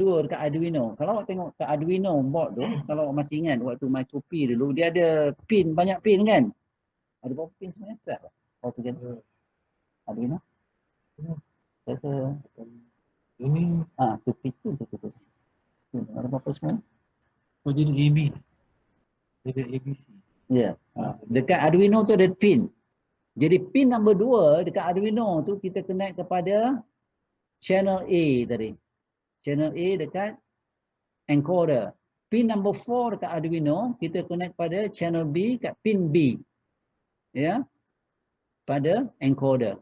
dua dekat Arduino. Kalau awak tengok kat Arduino board tu, kalau awak masih ingat waktu main kopi dulu, dia ada pin, banyak pin kan? Ada berapa pin sebenarnya? Tak? Oh, tu kan? Arduino? Rasa Ini tu pin tu. Ada berapa semua? oh jadi AB. Dia ABC. Ya. Dekat Arduino tu ada pin. Jadi pin nombor 2 dekat Arduino tu kita connect kepada channel A tadi. Channel A dekat encoder. Pin number 4 dekat Arduino kita connect pada channel B kat pin B. Ya. Pada encoder.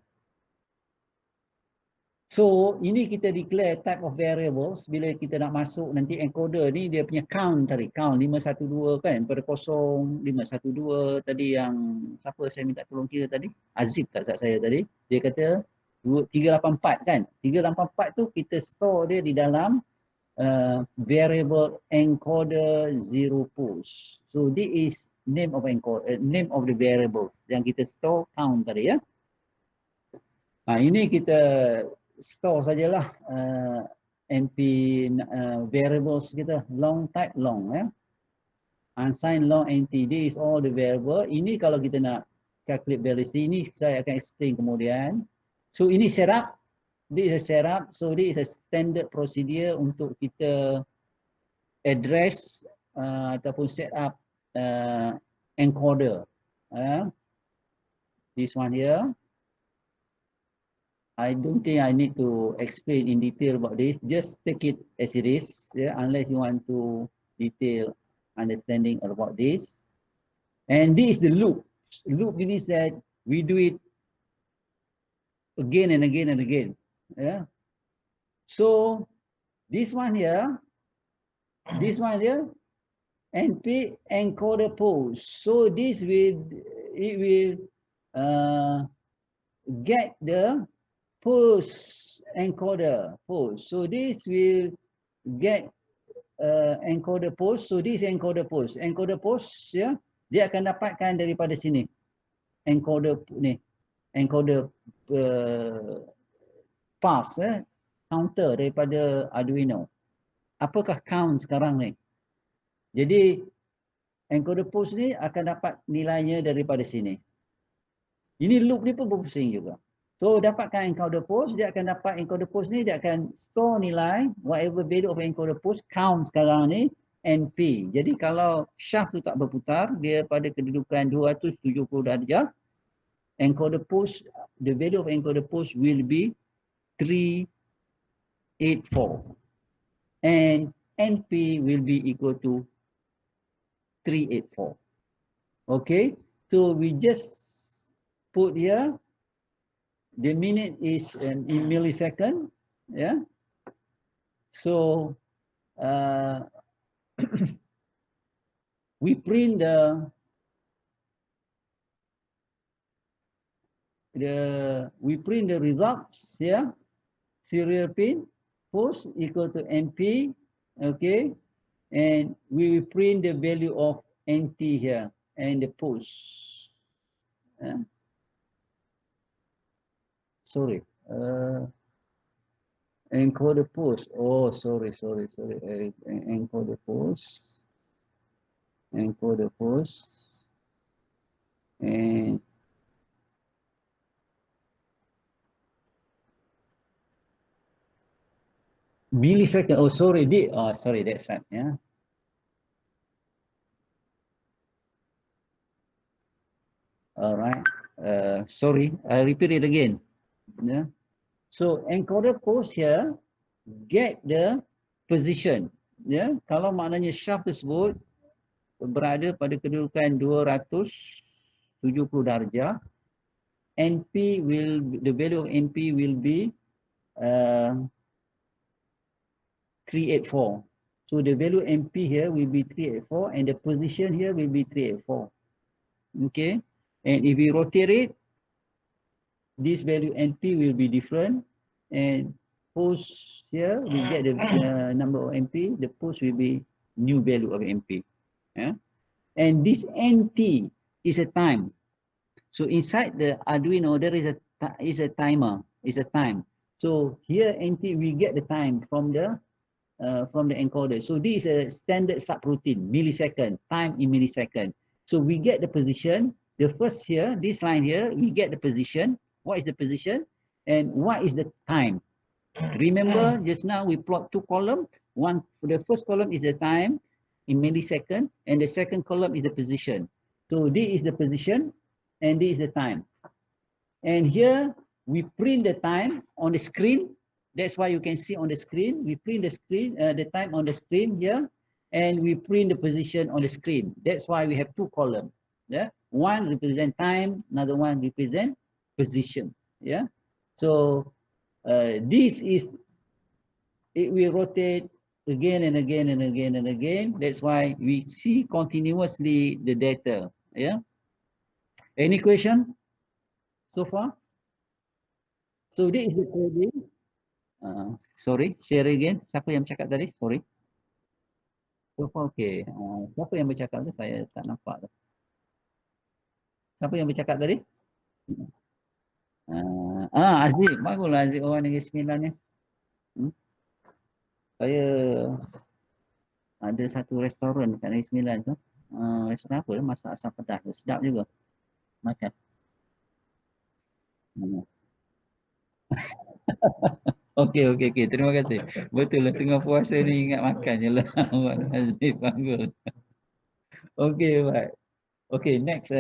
So, ini kita declare type of variables bila kita nak masuk nanti encoder ni dia punya count tadi, count 512 kan, pada 0, 512 tadi yang siapa saya minta tolong kira tadi? Azib tak saya tadi. Dia kata 384 kan. 384 tu kita store dia di dalam variable encoder 0 push. So, this is name of encoder, name of the variables yang kita store count tadi ya. Ini kita store sajalah NP variables kita, long type long ya. Unsigned long NT, this is all the variable. Ini kalau kita nak calculate velocity, ini saya akan explain kemudian. So ini setup, this is a setup, so this is a standard procedure untuk kita address ataupun set up encoder. This one here. I don't think I need to explain in detail about this. Just take it as it is, yeah, unless you want to detail understanding about this. And this is the loop. Loop means that we do it again and again and again. Yeah. So this one here, NP encoder pose. So this will get the post encoder post. So this will get encoder post. So this encoder post. Encoder post ya, dia akan dapatkan daripada sini. Encoder ni, encoder pass counter daripada Arduino. Apakah count sekarang ni? Jadi encoder post ni akan dapat nilainya daripada sini. Ini loop ni pun berpusing juga. So dapatkan encoder post, dia akan dapat encoder post ni, dia akan store nilai whatever value of encoder post count sekarang ni NP. Jadi kalau shaft tu tak berputar, dia pada kedudukan 270 darjah, encoder post, the value of encoder post will be 384 and NP will be equal to 384. Okay, so we just put here the minute is in millisecond, yeah. So we print the results here. Yeah? Serial pin post equal to NP, okay, and we will print the value of NT here and the post. Yeah? Sorry. Encoder post. Oh, sorry. Encoder post. Encoder post. And millisecond. Oh, sorry. Sorry. That's right. Yeah. All right. Sorry. I repeat it again. Yeah. So encoder post here get the position. Ya, kalau maknanya shaft tersebut berada pada kedudukan 270 darjah, NP will, the value of NP will be 384. So the value NP here will be 384 and the position here will be 384. Okay, and if we rotate it, this value NP will be different, and post here we get the number of NP, the post will be new value of NP. Yeah? And this NT is a time. So inside the Arduino there is a timer, is a time. So here NT we get the time from the from the encoder. So this is a standard subroutine, millisecond, time in millisecond. So we get the position. The first here, this line here, we get the position. What is the position? And what is the time? Remember, just now we plot two columns. One, the first column is the time in millisecond, and the second column is the position. So this is the position, and this is the time. And here we print the time on the screen. That's why you can see on the screen. We print the screen, the time on the screen here, and we print the position on the screen. That's why we have two columns. Yeah, one represent time, another one represent position. Yeah, so this is it will rotate again and again and again and again. That's why we see continuously the data. Yeah. Any question so far? So this is the coding. Sorry, share again. Siapa yang bercakap tadi? Sorry. So far okay. Siapa yang bercakap tu? Saya tak nampak tu. Siapa yang bercakap tadi? Aziz. Baguslah Aziz orang Negeri Sembilan ni. Saya ada satu restoran dekat Negeri Sembilan tu. Restoran apa? Masak asam pedas. Sedap juga. Makan. Okey. Terima kasih. Betul lah tengah puasa ni ingat makan je lah. Aziz bagus. Okey, baik. Okey, next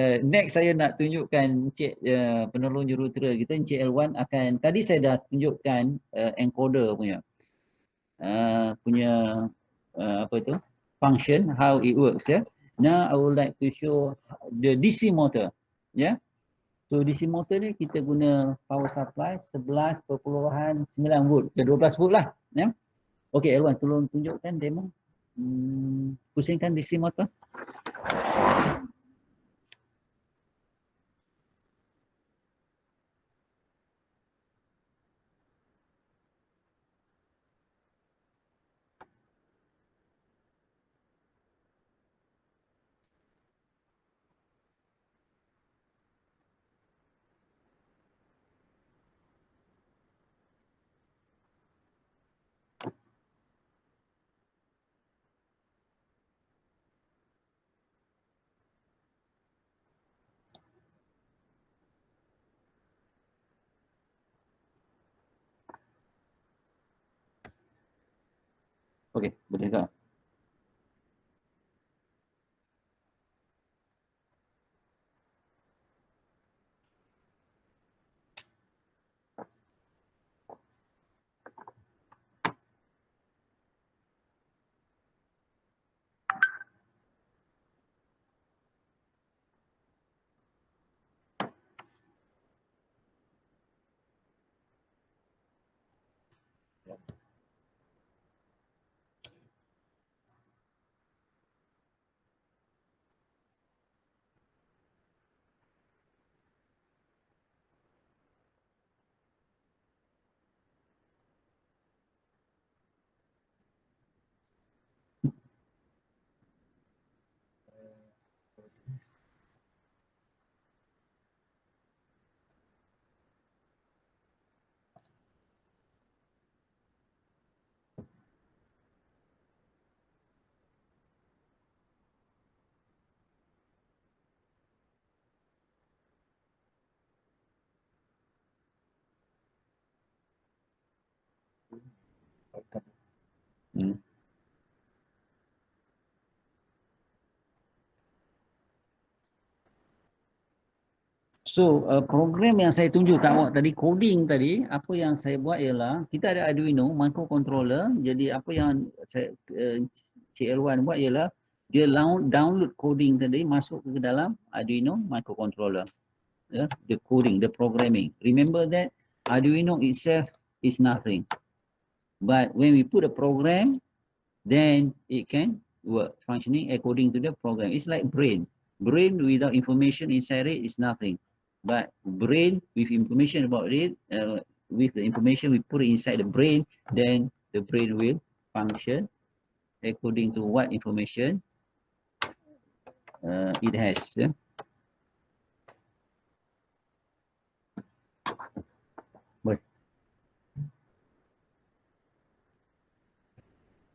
saya nak tunjukkan Encik penolong jurutera kita, Encik Elwan akan, tadi saya dah tunjukkan encoder punya apa tu, function, how it works ya. Now I would like to show the DC motor. Ya. So DC motor ni kita guna power supply 11.9 volt ke 12 volt lah ya. Okey Elwan, tolong tunjukkan demo. Pusingkan DC motor. Okey, boleh tak? Hmm. So program yang saya tunjuk kat awak tadi, coding tadi, apa yang saya buat ialah kita ada Arduino microcontroller. Jadi apa yang saya Cik Elwan buat ialah dia download coding tadi masuk ke dalam Arduino microcontroller. Yeah, the coding, the programming. Remember that Arduino itself is nothing. But when we put a program, then it can work functioning according to the program. It's like brain. Brain without information inside it is nothing. But brain with information about it, with the information we put it inside the brain, then the brain will function according to what information it has. Yeah?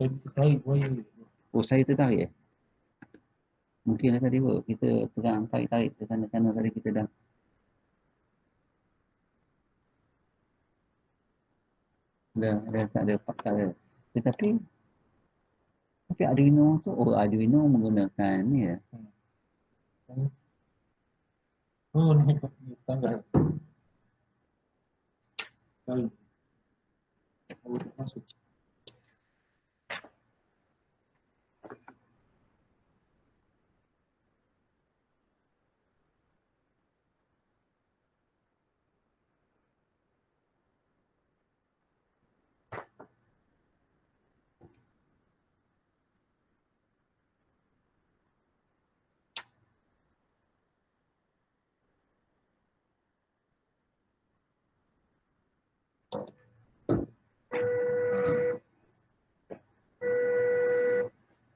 Saya tarik wire. Oh, saya tertarik. Mungkin tadi kita pegang tarik-tarik ke sana-sana tadi kita dah tak ada pakar dia. Tetapi Arduino tu, Arduino menggunakan ni ya. Oh, ni tanggal. Tarik. Oh, masuk.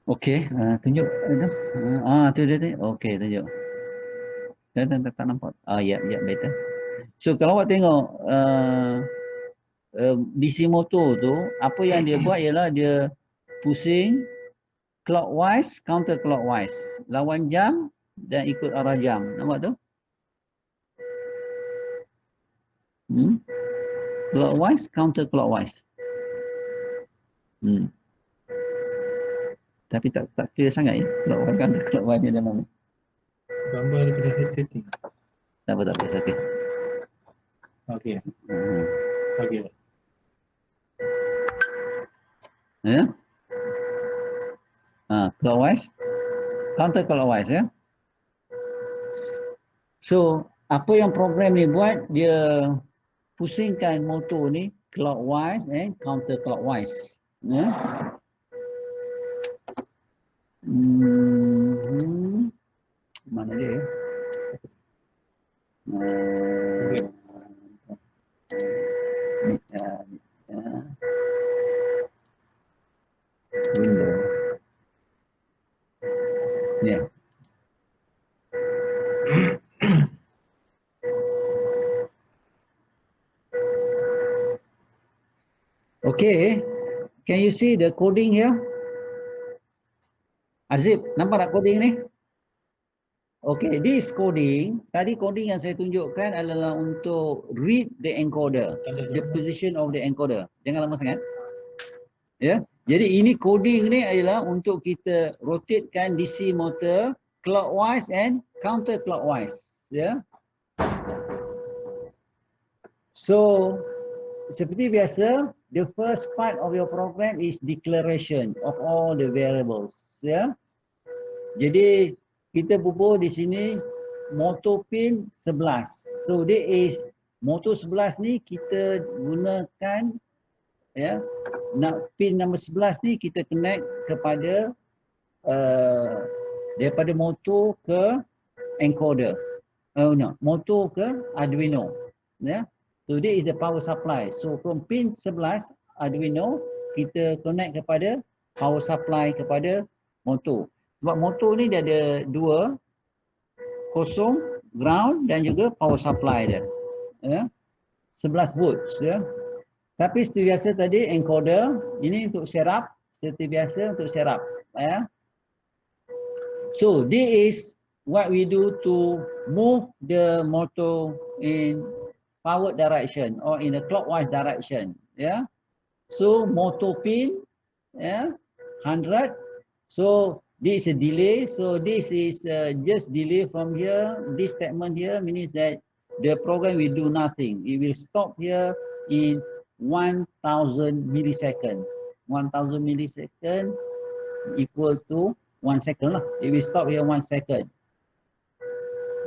Okey, tunjuk tu. Tu dia tu. Okey, tunjuk. Tak nampak. Ya, betul. So kalau awak tengok DC motor tu, apa yang dia buat ialah dia pusing clockwise, counter clockwise. Lawan jam dan ikut arah jam. Nampak tu? Clockwise, counter clockwise. Tapi tak clear sangat ya. Clockwise, counter clockwise ni dalam ni. Gambar dia kena setting. Tak apa, okey. Okey. Okey. Ya. Clockwise, counter clockwise ya. So, apa yang program ni buat, dia pusingkan motor ni clockwise and counter clockwise. Ya. Mana dia? Window. Ya. Okay, can you see the coding here? Azib, nampak tak coding ni? Okay, this coding, tadi coding yang saya tunjukkan adalah untuk read the encoder, the position of the encoder. Jangan lama sangat. Ya, jadi ini coding ni adalah untuk kita rotatekan DC motor clockwise and counter clockwise. Ya. So, seperti biasa, the first part of your program is declaration of all the variables. Ya. Jadi kita bubuh di sini motor pin 11. So this is motor 11 ni kita gunakan ya. Nak pin nombor 11 ni kita connect kepada daripada motor ke encoder. No, motor ke Arduino. Ya. So this is the power supply. So from pin 11 Arduino kita connect kepada power supply kepada motor. Sebab motor ni dia ada dua, kosong, ground dan juga power supply dia. Ya. 11 volts ya. Tapi seperti biasa tadi encoder ini untuk setup, seperti biasa untuk setup ya. So this is what we do to move the motor in forward direction or in a clockwise direction ya. So motor pin ya 100. So this is a delay. So this is just delay from here. This statement here means that the program will do nothing. It will stop here in 1000 millisecond. 1000 millisecond equal to 1 second lah. It will stop here 1 second.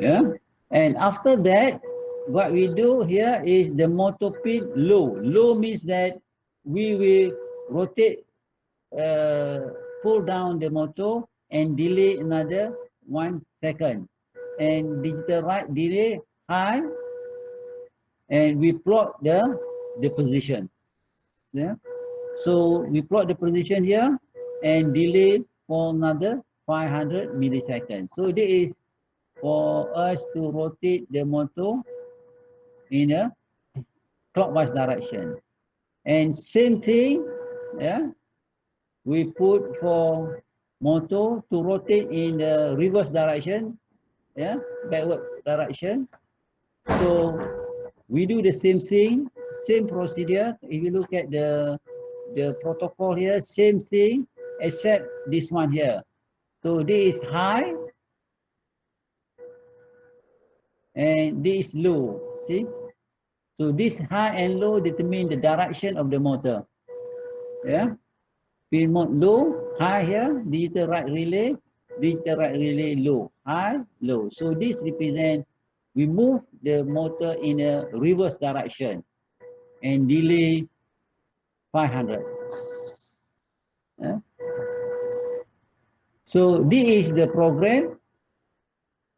Yeah. And after that, what we do here is the motor pin low. Low means that we will rotate pull down the motor and delay another 1 second. And digital right delay high, and we plot the position. Yeah. So we plot the position here and delay for another 500 milliseconds. So this is for us to rotate the motor in a clockwise direction. And same thing, yeah. we put for motor to rotate in the reverse direction, yeah, backward direction. So we do the same thing, same procedure. If you look at the protocol here, same thing, except this one here. So this is high and this is low, see? So this high and low determine the direction of the motor, yeah? Pin mode low, high here, digital right relay low, high, low. So this represent, we move the motor in a reverse direction and delay 500. Yeah? So this is the program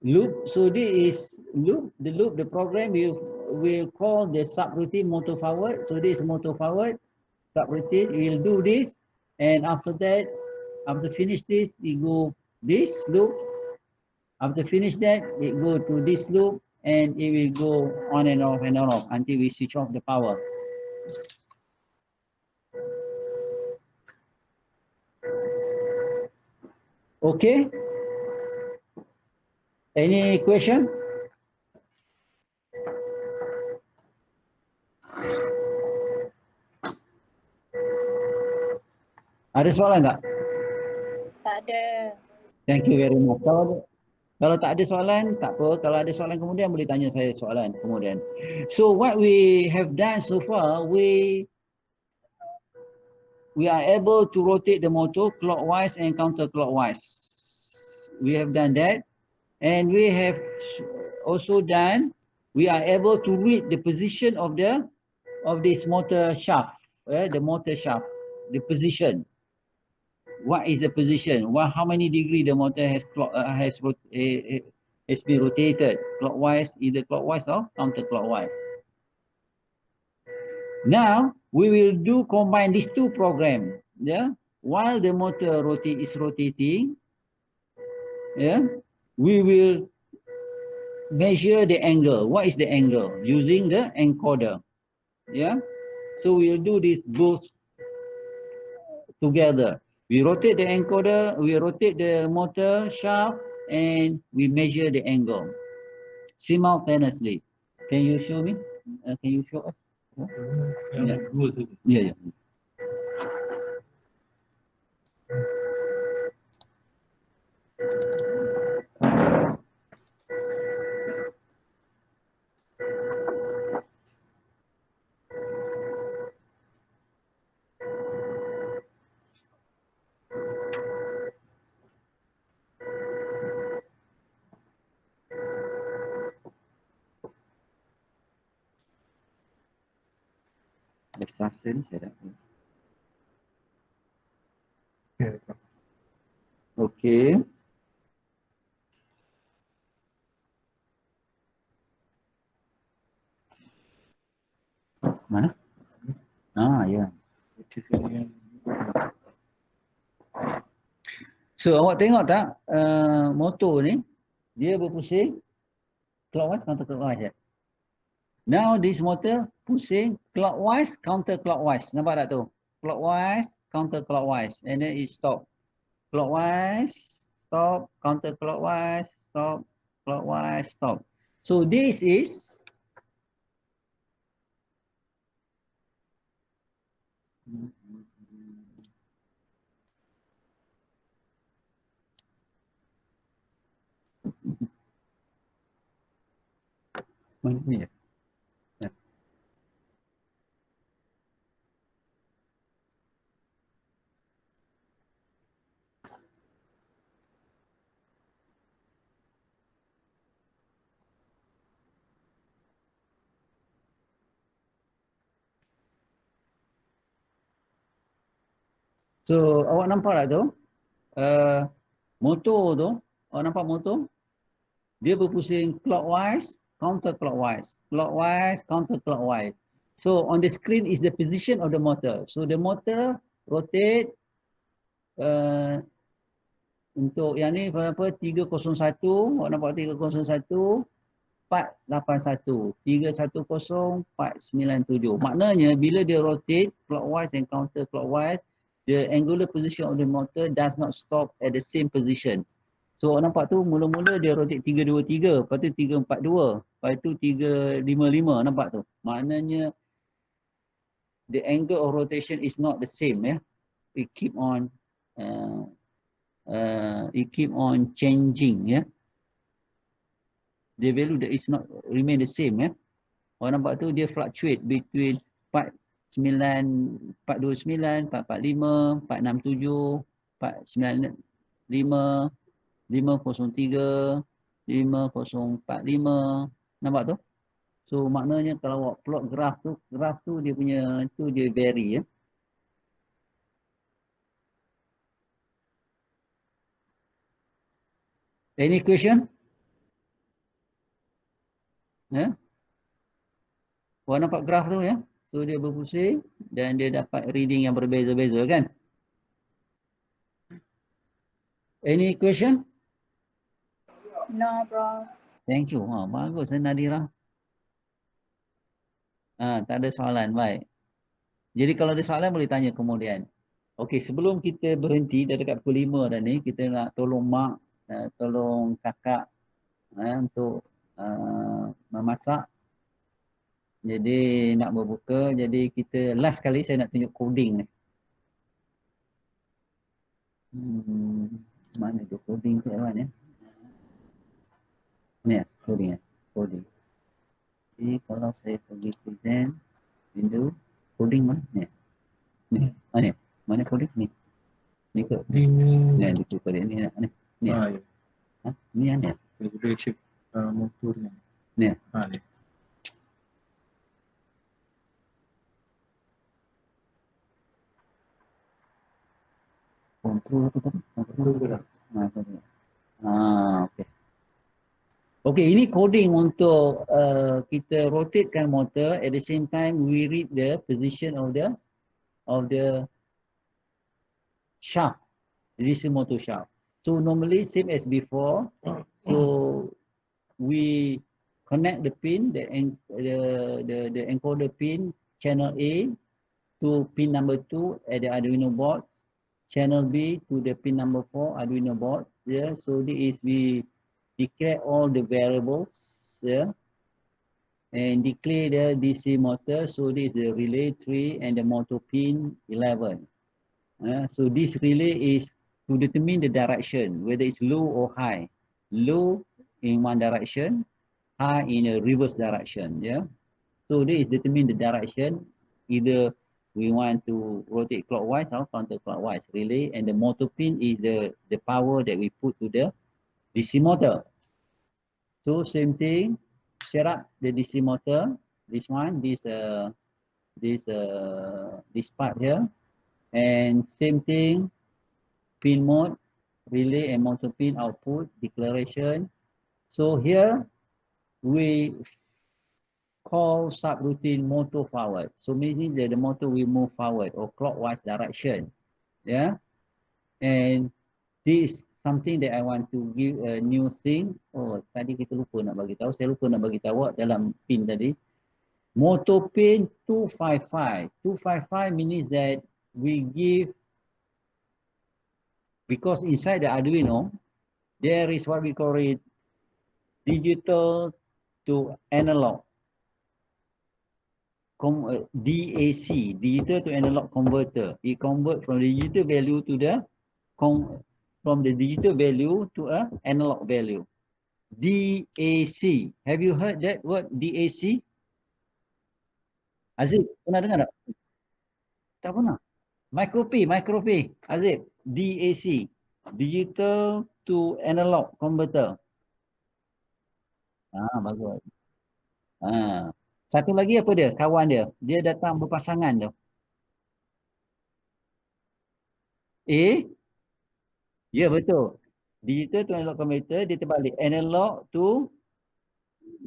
loop. So this is loop, the program will call the subroutine motor forward. So this is motor forward, subroutine, we'll do this. And after that, after finish this, we go this loop. After finish that, it go to this loop and it will go on and off until we switch off the power. Okay? Any question? Ada soalan tak? Tak ada. Thank you very much. Kalau tak ada soalan, tak apa. Kalau ada soalan kemudian boleh tanya saya soalan kemudian. So what we have done so far, we are able to rotate the motor clockwise and counterclockwise. We have done that, and we have also done, we are able to read the position of this motor shaft, the motor shaft, the position. What is the position? How many degree the motor has been rotated clockwise, either clockwise or counterclockwise. Now we will combine these two programs. Yeah, while the motor is rotating, yeah, we will measure the angle. What is the angle? Using the encoder. Yeah, so we will do this both together. We rotate the encoder, we rotate the motor shaft, and we measure the angle simultaneously. Can you show me? Can you show us? Yang dua tu. Yeah, yeah. Rasa ni saya dah. Okay. Mana? Ah, ya. So awak tengok tak motor ni dia berpusing clockwise counterclockwise. Now this motor pusing clockwise counterclockwise. Nampak tak tu? Clockwise counterclockwise, and then it stop. Clockwise, stop, counterclockwise, stop, clockwise, stop. So this is mana ni ya? So awak nampak tak tu? Motor tu, awak nampak motor? Dia berpusing clockwise, counterclockwise, clockwise, counterclockwise. So on the screen is the position of the motor. So the motor rotate untuk yang ni berapa? 301, awak nampak 301, 481, 310, 497. Maknanya bila dia rotate clockwise and counterclockwise, The angular position of the motor does not stop at the same position. So awak nampak tu mula-mula dia rotate 323, lepas tu 342, lepas tu 355, nampak tu. Maknanya the angle of rotation is not the same ya. It keep on changing ya. The value that is not remain the same ya. Awak nampak tu dia fluctuate between 429, 445, 467, 495, 503, 5045. Nampak tu? So maknanya kalau awak plot graf tu dia punya tu dia vary ya. Any question? Ya? Awak nampak graf tu ya? So dia berpusing dan dia dapat reading yang berbeza-beza kan? Any question? No, bro. Thank you. Ha, bagus Nadira. Tak ada soalan. Baik. Jadi kalau ada soalan boleh tanya kemudian. Okey, sebelum kita berhenti dah dekat pukul 5 dah ni, kita nak tolong mak, tolong kakak untuk memasak. Jadi nak berbuka, jadi kita last kali saya nak tunjuk coding ni. Mana tu coding tu Wan ya? Ni ya, coding ya. Coding. Jadi kalau saya pergi present, window, coding mana? Ni. Ni. Mana? Mana coding? Ni. Ni ke? Ni Ni di coding ni nak ni. Ni. ya. Ni yang ni. Regulation motornya. Ni. Ni. Control apa tadi? Control. Okey. Okey, ini coding untuk kita rotatekan motor, at the same time we read the position of the shaft, DC motor shaft. So normally same as before. So we connect the pin, the encoder pin channel A to pin number 2 at the Arduino board, channel B to the pin number 4 Arduino board. Yeah, so this is we declare all the variables, yeah, and declare the DC motor. So this is the relay 3 and the motor pin 11. So this relay is to determine the direction, whether it's low or high. Low in one direction, high in a reverse direction. Yeah. So this is determine the direction. Either we want to rotate clockwise or counterclockwise relay, and the motor pin is the power that we put to the DC motor. So same thing, set up the DC motor. This one, this part here, and same thing, pin mode, relay and motor pin output declaration. So here we call subroutine motor forward. So meaning that the motor will move forward or clockwise direction. Yeah, and this something that I want to give a new thing. Oh, tadi kita lupa nak bagi tahu. Saya lupa nak bagi tahu dalam pin tadi. Motor pin 255. 255 means that we give, because inside the Arduino, there is what we call it digital to analog. DAC, digital to analog converter. It convert from the digital value to the from the digital value to a analog value. DAC. Have you heard that word DAC? Aziz, pernah dengar tak? Tak pernah. Micro P. Aziz, DAC. Digital to analog converter. Bagus. Satu lagi apa dia? Kawan dia. Dia datang berpasangan tu. Ya betul. Digital to analog converter, dia terbalik. Analog to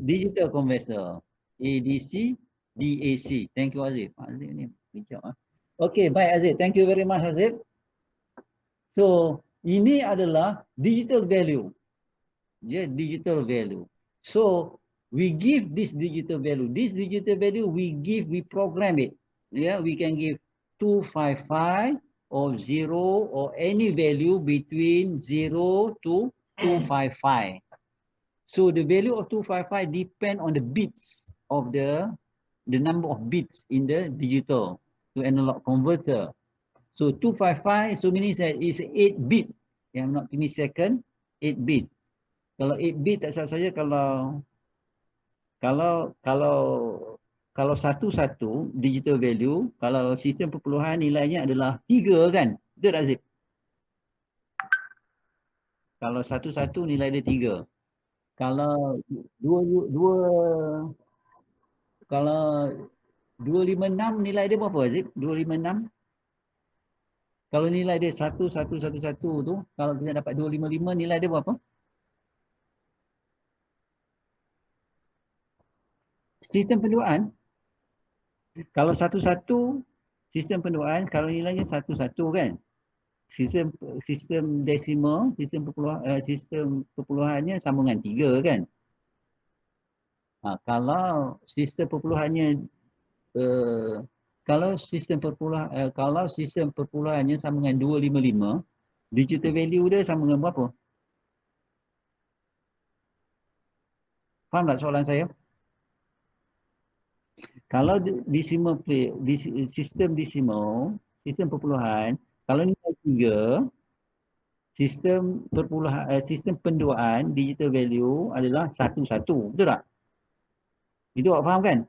digital converter. ADC, DAC. Thank you Aziz. Aziz ni bijak. Okay, baik Aziz. Thank you very much Aziz. So, ini adalah digital value. Ya, digital value. So, we give this digital value. This digital value we program it. Yeah, we can give 255 of 0 or any value between 0 to 255. So the value of 255 depend on the bits of the number of bits in the digital to analog converter. So 255, so meaning that is 8 bit. Yang not give me second, 8 bit. Kalau 8 bit tak salah saja kalau satu-satu digital value, kalau sistem perpuluhan nilainya adalah 3 kan? Betul tak Zip? Kalau satu-satu nilai dia 3. Kalau kalau 256 nilai dia berapa Zip? 256. Kalau nilai dia 1111 tu, kalau kita dapat 255 nilai dia berapa? Sistem penduaan. Kalau satu-satu sistem penduaan, kalau nilainya satu-satu kan? Sistem desimal, sistem perpuluhannya sambungan 3 kan? Kalau sistem perpuluhannya kalau sistem perpuluhannya sambungan 255, digital value dia sambungan berapa? Faham tak soalan saya? Kalau sistem desimal, sistem perpuluhan, kalau nilai 3, sistem penduaan digital value adalah 1-1. Betul tak? Itu awak faham kan?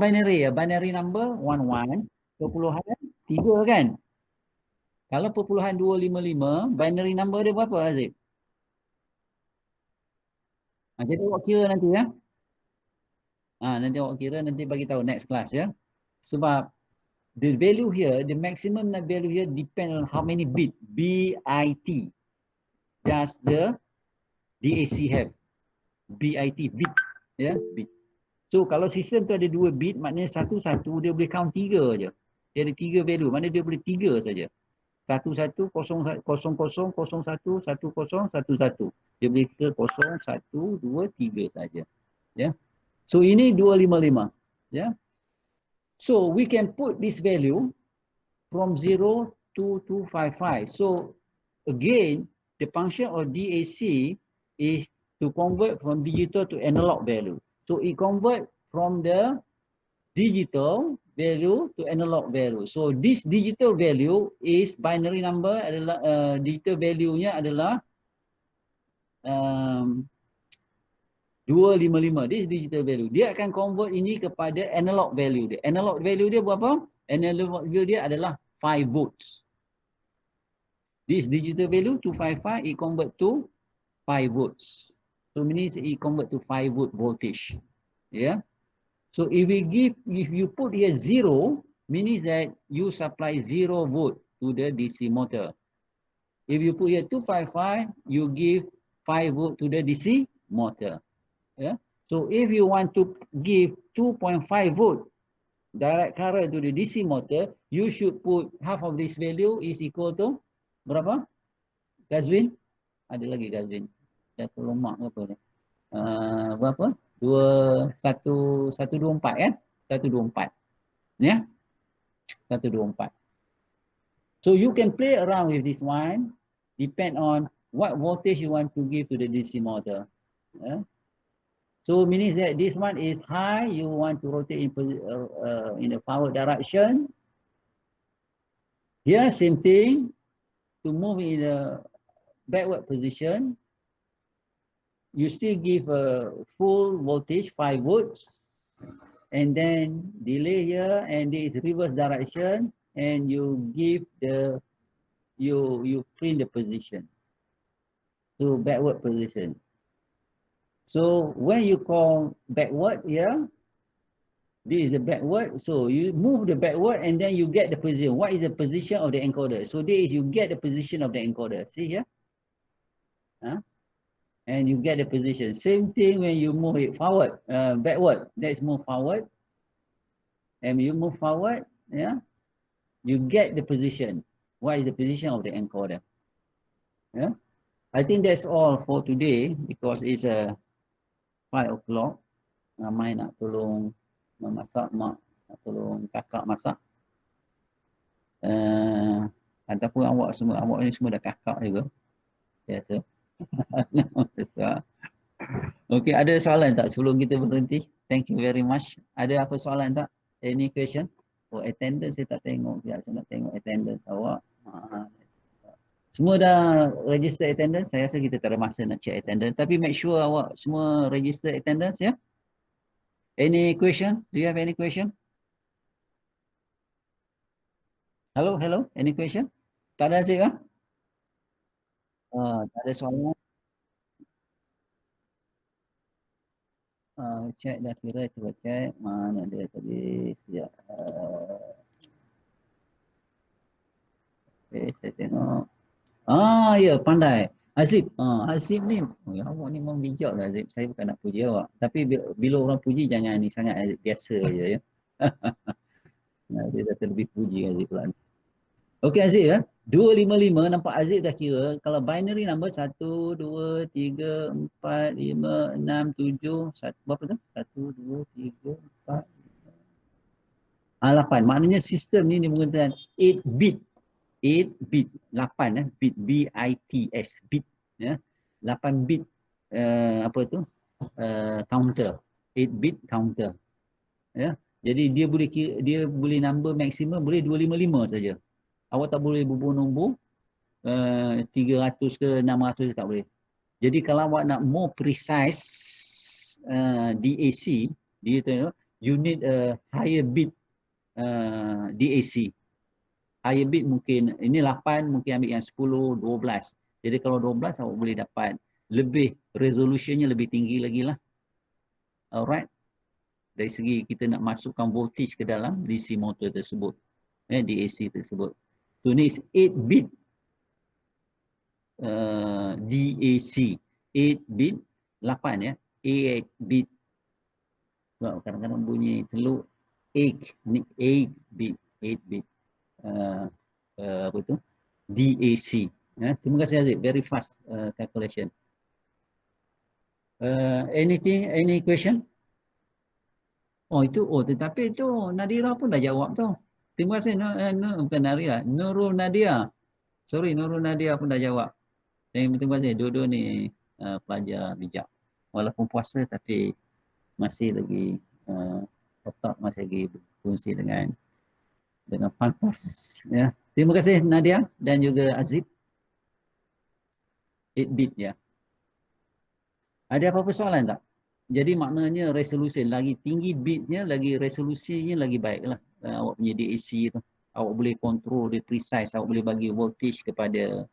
Binary ya. Binary number 1-1, perpuluhan 3 kan? Kalau perpuluhan 255, binary number dia berapa Azib? Jadi awak kira nanti ya. Nanti awak kira, nanti bagi tahu next class ya. Sebab the value here, the maximum value here depend on how many bit. B-I-T. Does the DAC have? B-I-T, bit. Ya, bit. So kalau sistem tu ada 2 bit, maknanya satu-satu dia boleh count 3 je. Dia ada 3 value, maknanya dia boleh 3 saja. 11, 00, 01, 10, 11. Dia boleh ke 0, 1, 2, 3 saja. Ya. So ini 255. Ya. So we can put this value from 0 to 255. So again, the function of DAC is to convert from digital to analog value. So it convert from the digital value to analog value. So this digital value is binary number adalah digital value-nya adalah 255. This digital value. Dia akan convert ini kepada analog value dia. Analog value dia berapa? Analog value dia adalah 5 volts. This digital value 255 it convert to 5 volts. So means it convert to 5 volt voltage. Yeah. So if you put here 0, means that you supply 0 volt to the DC motor. If you put here 255, you give 5 volt to the DC motor. Yeah. So if you want to give 2.5 volt direct current to the DC motor, you should put half of this value is equal to berapa? Gazwin? Ada lagi Gazwin. Satu lomak ke apa ni? Berapa? 124 kan? 124. Ya? 124. So you can play around with this one. Depend on what voltage you want to give to the DC motor. Yeah? So meaning that this one is high, you want to rotate in a forward direction. Here, same thing. To move in a backward position, you still give a full voltage, 5 volts. And then delay here, and this reverse direction, and you give the, you print the position. So backward position. So when you call backward here, this is the backward. So you move the backward and then you get the position. What is the position of the encoder? So this is you get the position of the encoder. See here? And you get the position. Same thing when you move it forward, backward. Let's move forward. And you move forward, yeah, you get the position. What is the position of the encoder? Yeah. I think that's all for today because it's 5 o'clock. Ramai nak tolong memasak, mak nak tolong kakak masak. Ataupun awak ni semua dah kakak juga. Biasa. Okey, ada soalan tak sebelum kita berhenti? Thank you very much. Ada apa soalan tak? Any question? Oh, attendance saya tak tengok. Sekejap saya nak tengok attendance awak. Semua dah register attendance. Saya rasa kita tak ada masa nak check attendance. Tapi make sure awak semua register attendance ya. Any question? Do you have any question? Hello, hello. Any question? Tak ada Aziz, ha? Tak ada soalan. Check dah kira, cuba check. Mana dia tadi? Sekejap. Okay, saya tengok. Ya, pandai. Azib. Azib ni, awak ni memang bijak lah Azib. Saya bukan nak puji awak. Tapi bila orang puji, jangan ni sangat biasa je ya. Dia dah terlebih puji Azib pula. Okey Azib ya. 255 nampak Azib dah kira. Kalau binary number 1, 2, 3, 4, 5, 6, 7. Berapa tu? 1, 2, 3, 4, 8. Maknanya sistem ni dia menggunakan 8 bit. 8 bit. 8 bit. B-I-T-S. Bit. Ya. 8 bit counter. 8 bit counter. Ya. Jadi dia boleh number maksimum boleh 255 saja. Awak tak boleh bubuh nombor 300 ke 600 tak boleh. Jadi kalau awak nak more precise DAC, you need a higher bit DAC. Higher bit mungkin, ini 8 mungkin ambil yang 10, 12. Jadi kalau 12 awak boleh dapat lebih, resolutionnya lebih tinggi lagi lah. Alright. Dari segi kita nak masukkan voltage ke dalam DC motor tersebut. DAC tersebut. So ni is 8 bit DAC. 8 bit 8 ya. 8 bit. Sebab kadang-kadang bunyi teluk 8 ni 8 bit. 8 bit. Apa tu? DAC. Terima kasih Aziz. Very fast calculation. Anything? Any question? Tetapi itu Nadira pun dah jawab tu. Terima kasih. Bukan Nadira. Nurul Nadia. Sorry, Nurul Nadia pun dah jawab. Terima kasih. Dua-dua ni pelajar bijak. Walaupun puasa tapi masih lagi otak masih lagi berfungsi dengan pantas. Ya. Terima kasih Nadia dan juga Aziz. 8 bit ya. Ada apa-apa soalan tak? Jadi maknanya resolusi lagi tinggi bitnya, lagi resolusinya lagi baiklah. Awak punya DAC tu. Awak boleh control dia precise, awak boleh bagi voltage kepada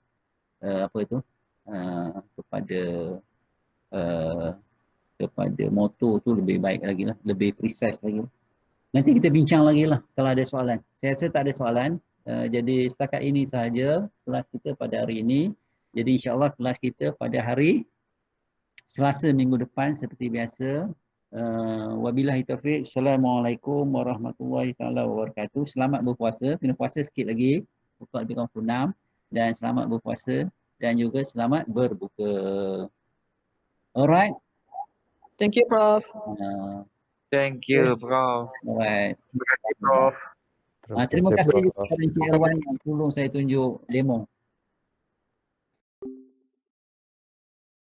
kepada motor tu lebih baik lagi lah, lebih precise lagi. Nanti kita bincang lagi lah kalau ada soalan. Saya rasa tak ada soalan. Jadi setakat ini sahaja kelas kita pada hari ini. Jadi insyaAllah kelas kita pada hari Selasa minggu depan seperti biasa. Wabillahi taufiq. Assalamualaikum warahmatullahi wabarakatuh. Selamat berpuasa. Kena puasa sikit lagi. Buka lebih kurang 6. Dan selamat berpuasa. Dan juga selamat berbuka. Alright. Thank you, Prof. Thank you, Prof. Alright. Terima kasih, Prof. Terima kasih kepada Encik Erwan yang tolong saya tunjuk demo.